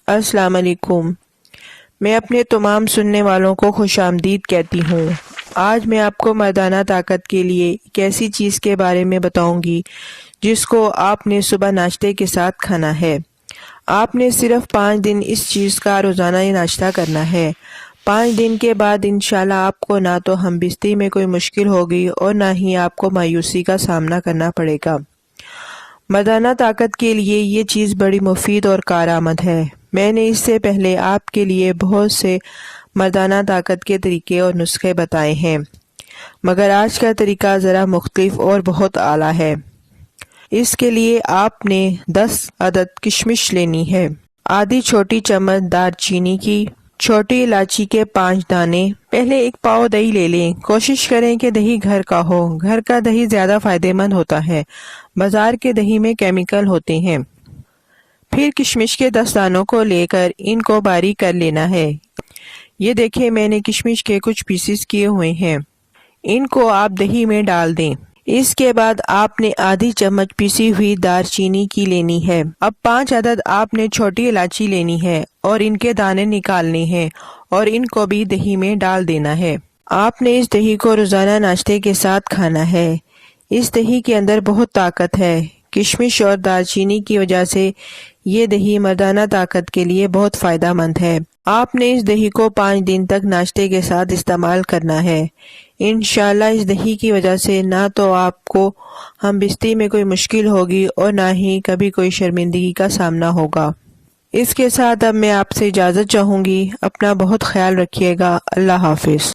السلام علیکم۔ میں اپنے تمام سننے والوں کو خوش آمدید کہتی ہوں۔ آج میں آپ کو مردانہ طاقت کے لیے ایک ایسی چیز کے بارے میں بتاؤں گی جس کو آپ نے صبح ناشتے کے ساتھ کھانا ہے۔ آپ نے صرف 5 دن اس چیز کا روزانہ ناشتہ کرنا ہے۔ 5 دن کے بعد انشاءاللہ آپ کو نہ تو ہم بستی میں کوئی مشکل ہوگی اور نہ ہی آپ کو مایوسی کا سامنا کرنا پڑے گا۔ مردانہ طاقت کے لیے یہ چیز بڑی مفید اور کارآمد ہے۔ میں نے اس سے پہلے آپ کے لیے بہت سے مردانہ طاقت کے طریقے اور نسخے بتائے ہیں، مگر آج کا طریقہ ذرا مختلف اور بہت اعلیٰ ہے۔ اس کے لیے آپ نے 10 عدد کشمش لینی ہے، آدھی چھوٹی چمچ دار چینی کی، چھوٹی الائچی کے 5 دانے۔ پہلے 1 پاؤ دہی لے لیں۔ کوشش کریں کہ دہی گھر کا ہو۔ گھر کا دہی زیادہ فائدہ مند ہوتا ہے، بازار کے دہی میں کیمیکل ہوتے ہیں۔ پھر کشمش کے 10 دانوں کو لے کر ان کو باریک کر لینا ہے۔ یہ دیکھیں میں نے کشمش کے کچھ پیسز کیے ہوئے ہیں، ان کو آپ دہی میں ڈال دیں۔ اس کے بعد آپ نے آدھی چمچ پیسی ہوئی دار چینی کی لینی ہے۔ اب 5 عدد آپ نے چھوٹی الائچی لینی ہے اور ان کے دانے نکالنے ہیں اور ان کو بھی دہی میں ڈال دینا ہے۔ آپ نے اس دہی کو روزانہ ناشتے کے ساتھ کھانا ہے۔ اس دہی کے اندر بہت طاقت ہے۔ کشمش اور دار چینی کی وجہ سے یہ دہی مردانہ طاقت کے لیے بہت فائدہ مند ہے۔ آپ نے اس دہی کو 5 دن تک ناشتے کے ساتھ استعمال کرنا ہے۔ انشاءاللہ اس دہی کی وجہ سے نہ تو آپ کو ہم بستی میں کوئی مشکل ہوگی اور نہ ہی کبھی کوئی شرمندگی کا سامنا ہوگا۔ اس کے ساتھ اب میں آپ سے اجازت چاہوں گی۔ اپنا بہت خیال رکھیے گا۔ اللہ حافظ۔